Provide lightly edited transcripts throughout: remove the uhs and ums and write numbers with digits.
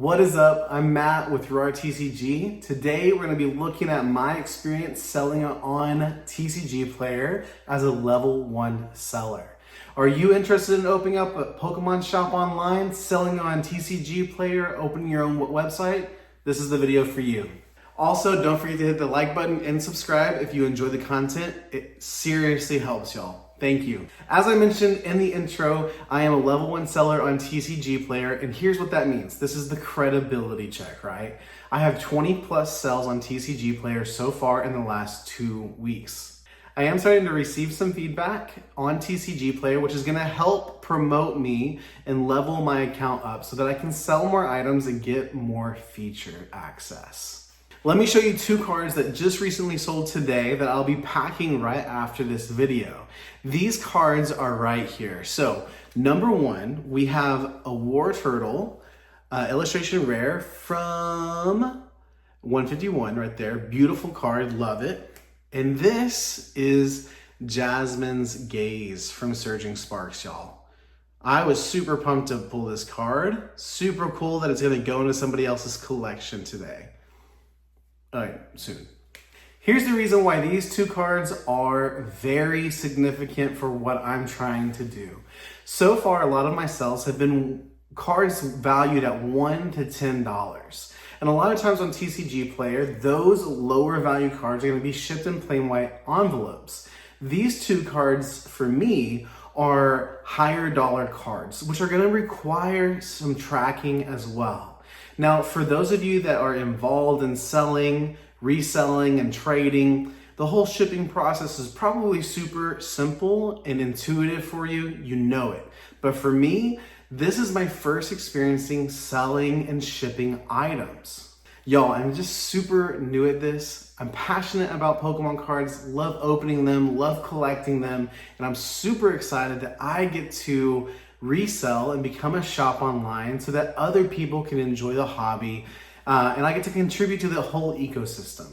What is up? I'm Matt with TCG. Today we're going to be looking at my experience selling on TCG Player as a level 1 seller. Are you interested in opening up a Pokemon shop online, selling on TCG Player, opening your own website? This is the video for you. Also, don't forget to hit the like button and subscribe if you enjoy the content. It seriously helps y'all. Thank you. As I mentioned in the intro, I am a level 1 seller on TCG Player, and here's what that means. This is the credibility check, right? I have 20 plus sales on TCG Player so far in the last 2 weeks. I am starting to receive some feedback on TCG Player, which is gonna help promote me and level my account up so that I can sell more items and get more feature access. Let me show you 2 cards that just recently sold today that I'll be packing right after this video. These cards are right here. So number 1, we have a War Turtle, illustration rare from 151 right there. Beautiful card, love it. And this is Jasmine's Gaze from Surging Sparks, y'all. I was super pumped to pull this card. Super cool that it's gonna go into somebody else's collection today. All right, soon. Here's the reason why these 2 cards are very significant for what I'm trying to do. So far, a lot of my sales have been cards valued at $1 to $10. And a lot of times on TCG Player, those lower value cards are gonna be shipped in plain white envelopes. These 2 cards, for me, are higher dollar cards, which are gonna require some tracking as well. Now, for those of you that are involved in selling, reselling, and trading, the whole shipping process is probably super simple and intuitive for you. You know it. But for me, this is my first experiencing selling and shipping items. Y'all, I'm just super new at this. I'm passionate about Pokemon cards, love opening them, love collecting them, and I'm super excited that I get to resell and become a shop online so that other people can enjoy the hobby, and I get to contribute to the whole ecosystem.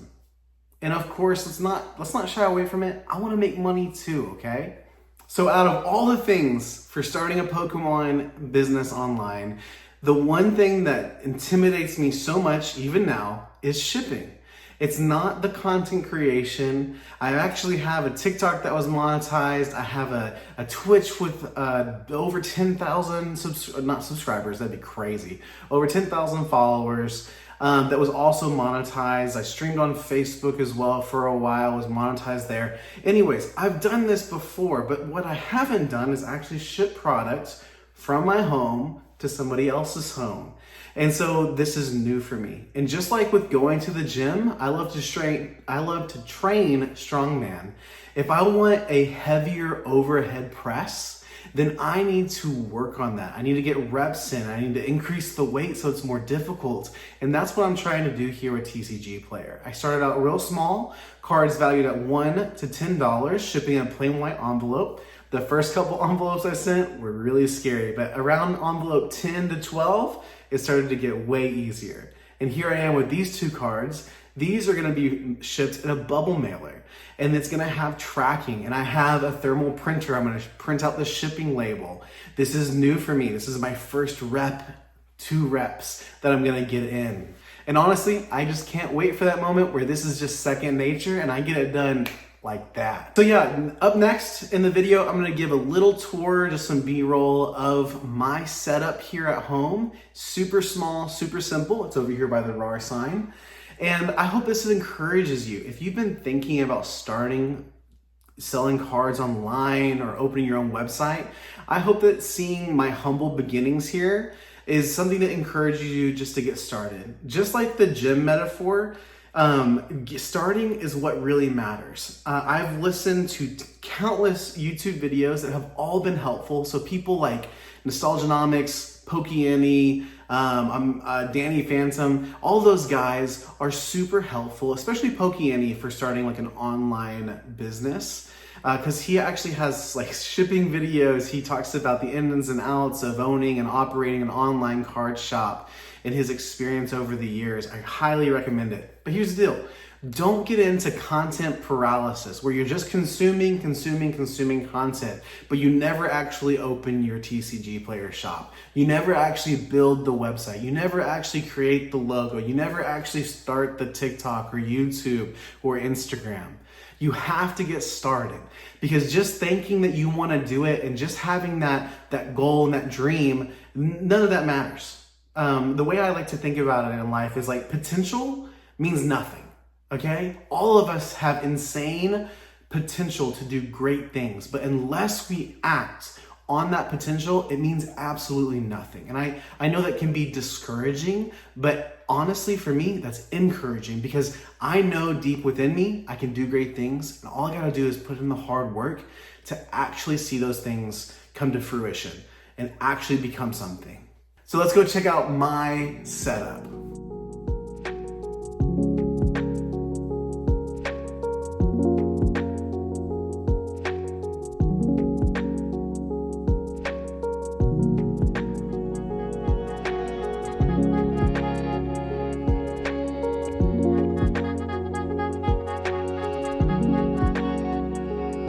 And of course, let's not shy away from it. I want to make money too, okay? So out of all the things for starting a Pokemon business online, the one thing that intimidates me so much even now is shipping. It's not the content creation. I actually have a TikTok that was monetized. I have a Twitch with over 10,000 not subscribers, that'd be crazy. Over 10,000 followers that was also monetized. I streamed on Facebook as well for a while, was monetized there. Anyways, I've done this before, but what I haven't done is actually ship products from my home to somebody else's home. And so this is new for me. And just like with going to the gym, I love to train strongman. If I want a heavier overhead press, then I need to work on that. I need to get reps in. I need to increase the weight so it's more difficult. And that's what I'm trying to do here with TCG Player. I started out real small, cards valued at $1 to $10, shipping in a plain white envelope. The first couple envelopes I sent were really scary, but around envelope 10 to 12, it started to get way easier. And here I am with these 2 cards. These are gonna be shipped in a bubble mailer, and it's gonna have tracking, and I have a thermal printer. I'm gonna print out the shipping label. This is new for me. This is my first 2 reps that I'm gonna get in. And honestly, I just can't wait for that moment where this is just second nature and I get it done like that. So yeah, up next in the video, I'm gonna give a little tour, just some B-roll of my setup here at home. Super small, super simple. It's over here by the RAR sign. And I hope this encourages you. If you've been thinking about selling cards online or opening your own website, I hope that seeing my humble beginnings here is something that encourages you just to get started. Just like the gym metaphor, starting is what really matters. I've listened to countless YouTube videos that have all been helpful. So people like Nostalgianomics, Pokiani, Danny Phantom, all those guys are super helpful, especially Pokiani for starting like an online business. Because he actually has like shipping videos. He talks about the ins and outs of owning and operating an online card shop. and his experience over the years. I highly recommend it. But here's the deal. Don't get into content paralysis where you're just consuming content, but you never actually open your TCG player shop. You never actually build the website. You never actually create the logo. You never actually start the TikTok or YouTube or Instagram. You have to get started, because just thinking that you want to do it and just having that goal and that dream, none of that matters. The way I like to think about it in life is like potential means nothing. Okay? All of us have insane potential to do great things, but unless we act on that potential, it means absolutely nothing. And I know that can be discouraging, but honestly, for me, that's encouraging, because I know deep within me, I can do great things, and all I gotta do is put in the hard work to actually see those things come to fruition and actually become something. So let's go check out my setup.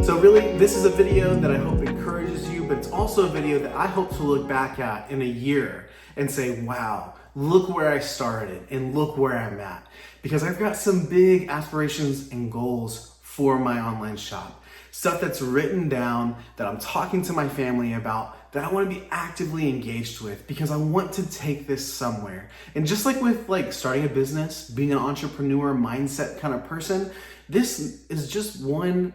So really, this is a video that I hope encourages you, but it's also a video that I hope to look back at in a year and say, wow, look where I started and look where I'm at. Because I've got some big aspirations and goals for my online shop. Stuff that's written down, that I'm talking to my family about, that I want to be actively engaged with, because I want to take this somewhere. And just like with starting a business, being an entrepreneur mindset kind of person, this is just one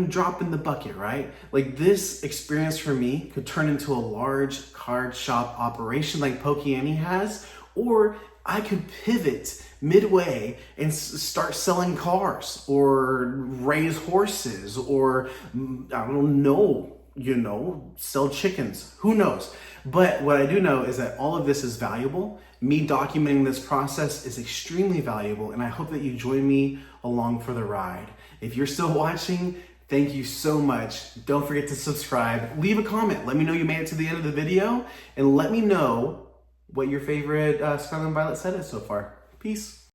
drop in the bucket, right? Like, this experience for me could turn into a large card shop operation like Pokeani has, or I could pivot midway and start selling cars or raise horses, or I don't know, sell chickens. Who knows? But what I do know is that all of this is valuable. Me documenting this process is extremely valuable, and I hope that you join me along for the ride. If you're still watching, thank you so much. Don't forget to subscribe. Leave a comment. Let me know you made it to the end of the video, and let me know what your favorite Scarlet and Violet set is so far. Peace.